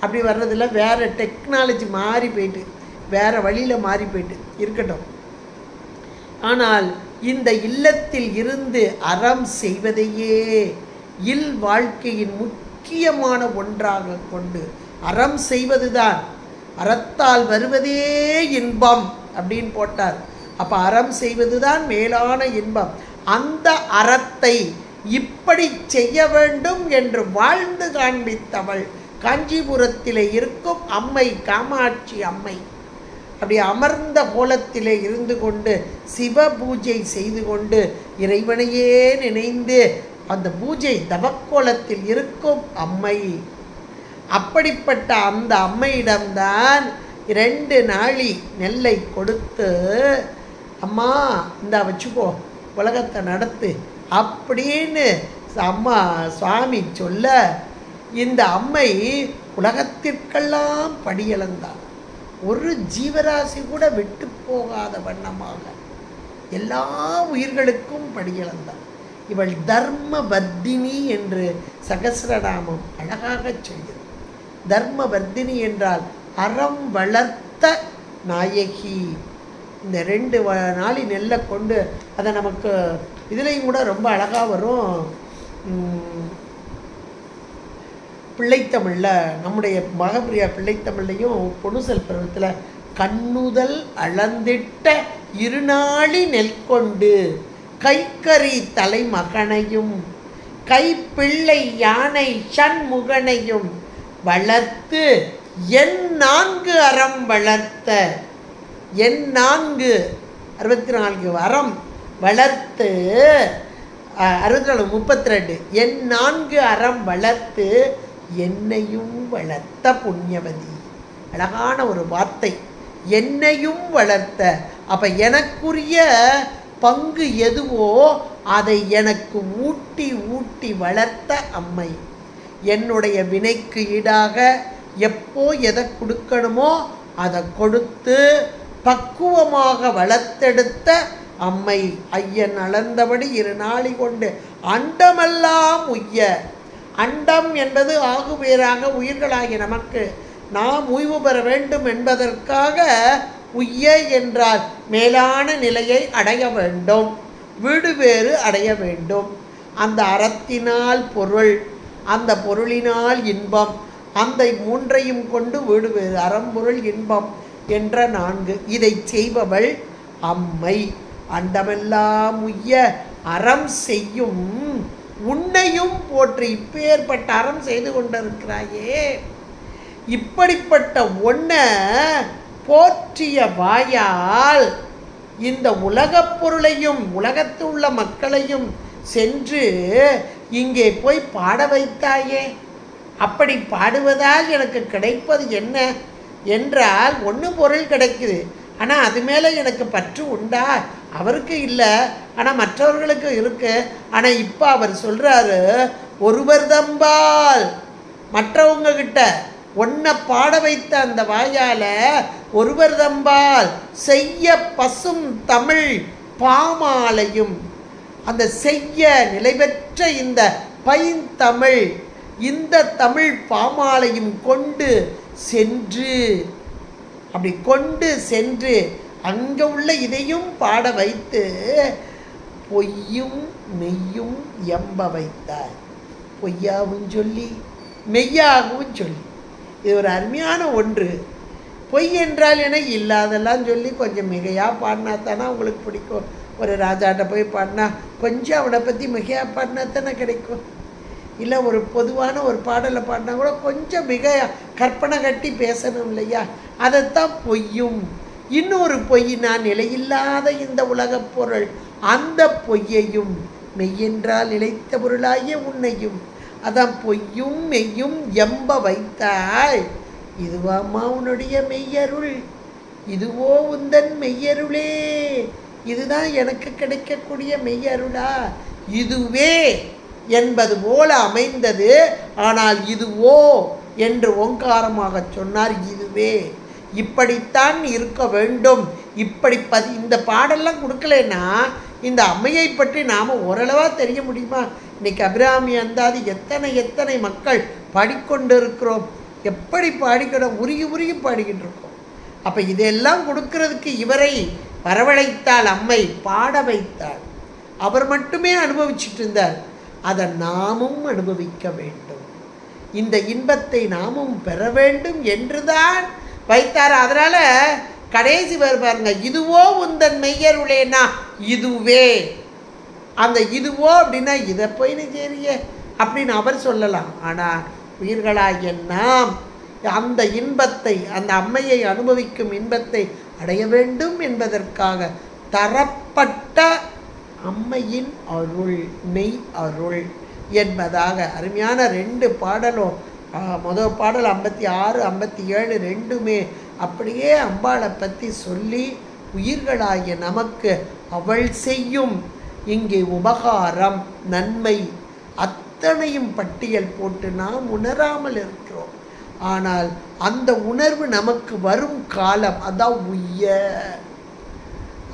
அப்படி வர்றதில்ல. வேறு டெக்னாலஜி மாறி போயிட்டு, வேறு வழியில் மாறி போயிட்டு இருக்கட்டும். ஆனால் இந்த இல்லத்தில் இருந்து அறம் செய்வதையே இல் வாழ்க்கையின் முக்கியமான ஒன்றாக கொண்டு அறம் செய்வதுதான். அறத்தால் வருவதே இன்பம் அப்படின்னு போட்டார். அப்போ அறம் செய்வதுதான் மேலான இன்பம். அந்த அறத்தை இப்படி செய்ய வேண்டும் என்று வாழ்ந்து காண்பித்தவள் காஞ்சிபுரத்திலே இருக்கும் அம்மை காமாட்சி அம்மை. அப்படி அமர்ந்த கோலத்திலே இருந்து கொண்டு சிவ பூஜை செய்து கொண்டு இறைவனையே நினைந்து அந்த பூஜை தவக்கோலத்தில் இருக்கும் அம்மை. அப்படிப்பட்ட அந்த அம்மையிடம்தான் 2 நாளி நெல்லை கொடுத்து, அம்மா இந்தா வச்சுக்கோ, உலகத்தை நடத்து அப்படின்னு அம்மா சுவாமி சொல்ல, இந்த அம்மை உலகத்திற்கெல்லாம் படியளந்தாள். ஒரு ஜீவராசி கூட விட்டு போகாத வண்ணமாக எல்லா உயிர்களுக்கும் படியளந்தாள். இவள் தர்மவர்த்தினி என்று சகஸ்ரநாமம் அழகாக சொல்கிறது. தர்மவர்த்தினி என்றால் அறம் வளர்த்த நாயகி. இந்த 2 நாளி நெல்லை கொண்டு அதை நமக்கு இதுலேயும் கூட ரொம்ப அழகாக வரும். பிள்ளைத்தமிழில் நம்முடைய மகப்பிரியா பிள்ளைத்தமிழ்லையும் பொன்னுசல் பருவத்தில் கண்ணுதல் அளந்திட்ட 2 நாளி நெல் கொண்டு கைக்கறி தலைமகனையும் கைப்பிள்ளை யானை சண்முகனையும் வளர்த்து என் 4 அறம் வளர்த்த, என் 4 64 அறம் வளர்த்து 64 32 என் 4 அறம் வளர்த்து என்னையும் வளர்த்த புண்ணியவதி. அழகான ஒரு வார்த்தை, என்னையும் வளர்த்த. அப்போ எனக்குரிய பங்கு எதுவோ அதை எனக்கு ஊட்டி ஊட்டி வளர்த்த அம்மை. என்னுடைய வினைக்கு ஈடாக எப்போ எதை கொடுக்கணுமோ அதை கொடுத்து பக்குவமாக வளர்த்தெடுத்த அம்மை. ஐயன் அளந்தபடி 2 நாளி கொண்டு அண்டமெல்லாம் உய்ய. அண்டம் என்பது ஆகுபேராக உயிர்களாகிய நமக்கு நாம் உய்வு பெற வேண்டும் என்பதற்காக உய்ய என்றால் மேலான நிலையை அடைய வேண்டும், வீடு வேறு அடைய வேண்டும். அந்த அறத்தினால் பொருள், அந்த பொருளினால் இன்பம், அந்த 3ஐயும் கொண்டு வீடு வேறு, அறம்பொருள் இன்பம் என்ற 4. இதை செய்பவள் அம்மை. அண்டமெல்லாம் உய்ய அறம் செய்யும் உன்னையும் போற்றி. இப்பேற்பட்ட அறம் செய்து கொண்டிருக்கிறாயே, இப்படிப்பட்ட ஒன்றை போற்றிய வாயால் இந்த உலகப் பொருளையும் உலகத்து உள்ள மக்களையும் சென்று இங்கே போய் பாட வைத்தாயே. அப்படி பாடுவதால் எனக்கு கிடைப்பது என்ன என்றால், ஒன்று பொருள் கிடைக்குது, ஆனால் அது மேலே எனக்கு பற்று உண்டா? அவருக்கு இல்லை, ஆனால் மற்றவர்களுக்கு இருக்கு. ஆனால் இப்போ அவர் சொல்கிறாரு, ஒருவர் தம்பால் மற்றவங்க கிட்ட ஒன்றை பாட வைத்த அந்த வாயால் ஒருவர் தம்பால் செய்ய பசும் தமிழ் பாமாலையும். அந்த செய்ய நிலை பெற்ற இந்த பைந்தமிழ், இந்த தமிழ் பாமாலையும் கொண்டு சென்று, அப்படி கொண்டு சென்று அங்கே உள்ள இதையும் பாட வைத்து பொய்யும் மெய்யும் எம்ப வைத்தார். பொய்யாகவும் சொல்லி மெய்யாகவும் சொல்லி. இது ஒரு அருமையான ஒன்று. பொய் என்றால் என இல்லாதெல்லாம் சொல்லி கொஞ்சம் மிகையாக பாடினா தானே உங்களுக்கு பிடிக்கும். ஒரு ராஜாட்ட போய் பாடினா கொஞ்சம் அவனை பற்றி மிகையாக பாடினா தானே கிடைக்கும். இல்லை ஒரு பொதுவான ஒரு பாடலை பாடினா கூட கொஞ்சம் மிக கற்பனை கட்டி பேசணும் இல்லையா? அதைத்தான் பொய்யும். இன்னொரு பொய்னா நிலையில்லாத இந்த உலகப் பொருள், அந்த பொய்யையும் மெய்யென்றால் நிலைத்த பொருளாகிய உன்னையும், அதான் பொய்யும் மெய்யும் எம்ப வைத்தாய். இதுவாம்மா உன்னுடைய மெய்யருள், இதுவோ உந்தன் மெய்யருளே, இதுதான் எனக்கு கிடைக்கக்கூடிய மெய்யருளா, இதுவே என்பது போல அமைந்தது. ஆனால் இதுவோ என்று ஓங்காரமாக சொன்னார். இதுவே இப்படித்தான் இருக்க வேண்டும். இப்படி இந்த பாடெல்லாம் கொடுக்கலன்னா இந்த அம்மையை பற்றி நாம் ஓரளவாக தெரிய முடியுமா? இன்னைக்கு அபிராமி அந்தாதி எத்தனை எத்தனை மக்கள் பாடிக்கொண்டு இருக்கிறோம். எப்படி பாடிக்கிறோம், உருகி உருகி பாடிக்கிட்டு இருக்கோம். அப்போ இதெல்லாம் கொடுக்கறதுக்கு இவரை வரவழைத்தாள் அம்மை, பாட வைத்தாள். அவர் மட்டுமே அனுபவிச்சுட்டு இருந்தார். அதை நாமும் அனுபவிக்க வேண்டும், இந்த இன்பத்தை நாமும் பெற வேண்டும் என்றுதான் வைத்தார். அதனால் கடைசி பாருங்க, இதுவோ உந்தன் மெய்யருளேனா, இதுவே. அந்த இதுவோ அப்படின்னா இதை போய் நிஜரிய அப்படின்னு அவர் சொல்லலாம். ஆனால் உயிர்களாகிய நாம் அந்த இன்பத்தை, அந்த அம்மையை அனுபவிக்கும் இன்பத்தை அடைய வேண்டும் என்பதற்காக தரப்பட்ட அம்மையின் அருள், மெய் அருள் என்பதாக அருமையான 2 பாடலும். முதல் பாடல் 56, 57 ரெண்டுமே அப்படியே அம்பாளை பற்றி சொல்லி உயிர்களாகிய நமக்கு அவள் செய்யும் இங்கே உபகாரம், நன்மை அத்தனையும் பட்டியல் போட்டு நாம் உணராமல் இருக்கிறோம். ஆனால் அந்த உணர்வு நமக்கு வரும் காலம், அதான் உய்ய.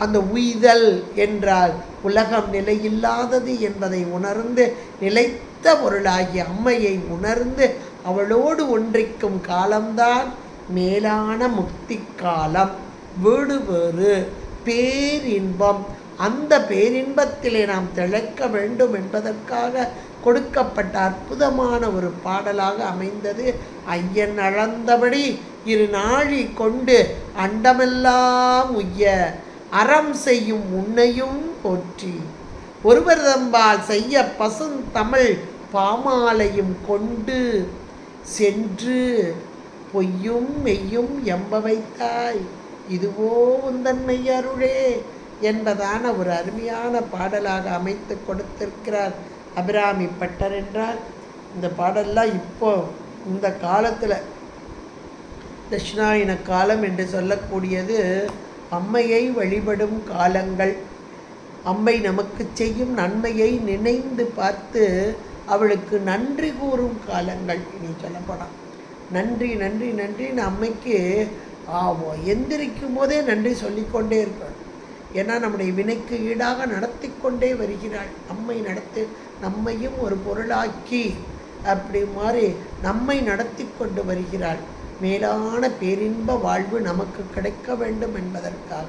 அந்த உய்தல் என்றால் உலகம் நிலையில்லாதது என்பதை உணர்ந்து நிலைத்த பொருளாகிய அம்மையை உணர்ந்து அவளோடு ஒன்றிக்கும் காலம்தான் மேலான முக்தி காலம், வீடு வேறு பேரின்பம். அந்த பேரின்பத்திலே நாம் திளைக்க வேண்டும் என்பதற்காக கொடுக்கப்பட்ட அற்புதமான ஒரு பாடலாக அமைந்தது. ஐயன் அளந்தபடி 2 நாழி கொண்டு அண்டமெல்லாம் உய்ய அறம் செய்யும் உன்னையும் போற்றி, ஒருவர் தம்பால் செய்ய பசுந்தமிழ் பாமாலையும் கொண்டு சென்று பொய்யும் மெய்யும் எம்ப வைத்தாய், இதுவோ உந்தன் மெய்யருளே என்பதான ஒரு அருமையான பாடலாக அமைத்து கொடுத்திருக்கிறார் அபிராமி பட்டர் என்றால். இந்த பாடல்லாம் இப்போ இந்த காலத்தில் தட்சிணாயன காலம் என்று சொல்லக்கூடியது அம்மையை வழிபடும் காலங்கள். அம்மை நமக்கு செய்யும் நன்மையை நினைந்து பார்த்து அவளுக்கு நன்றி கூறும் காலங்கள். இனி சொல்லப்போனால் நன்றி நன்றி நன்றின்னு அம்மைக்கு எந்திரிக்கும் போதே நன்றி சொல்லிக்கொண்டே இருக்கணும். ஏன்னா நம்முடைய வினைக்கு ஈடாக நடத்தி கொண்டே வருகிறாள் அம்மை. நம்மையும் ஒரு பொருளாக்கி அப்படி மாதிரி நம்மை நடத்தி கொண்டு வருகிறாள். மேலான பேரின்ப வாழ்வு நமக்கு கிடைக்க வேண்டும் என்பதற்காக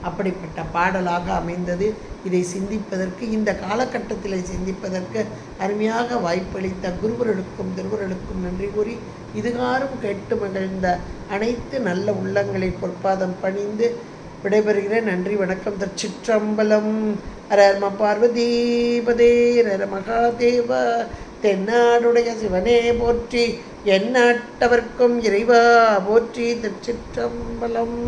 அப்படிப்பட்ட பாடலாக அமைந்தது. இதை சிந்திப்பதற்கு, இந்த காலகட்டத்தில் சிந்திப்பதற்கு அருமையாக வாய்ப்பளித்த குருவர்களுக்கும் திருவர்களுக்கும் நன்றி கூறி இதுகாரும் கேட்டு மகிழ்ந்த அனைத்து நல்ல உள்ளங்களை பொற்பாதம் பணிந்து விடைபெறுகிறேன். நன்றி, வணக்கம். திருச்சிற்றம்பலம். ஹர பார்வதீபதே ஹர மகாதேவ. தென்னாடுடைய சிவனே போற்றி, எந்நாட்டவர்க்கும் இறைவா போற்றி. திருச்சிற்றம்பலம்.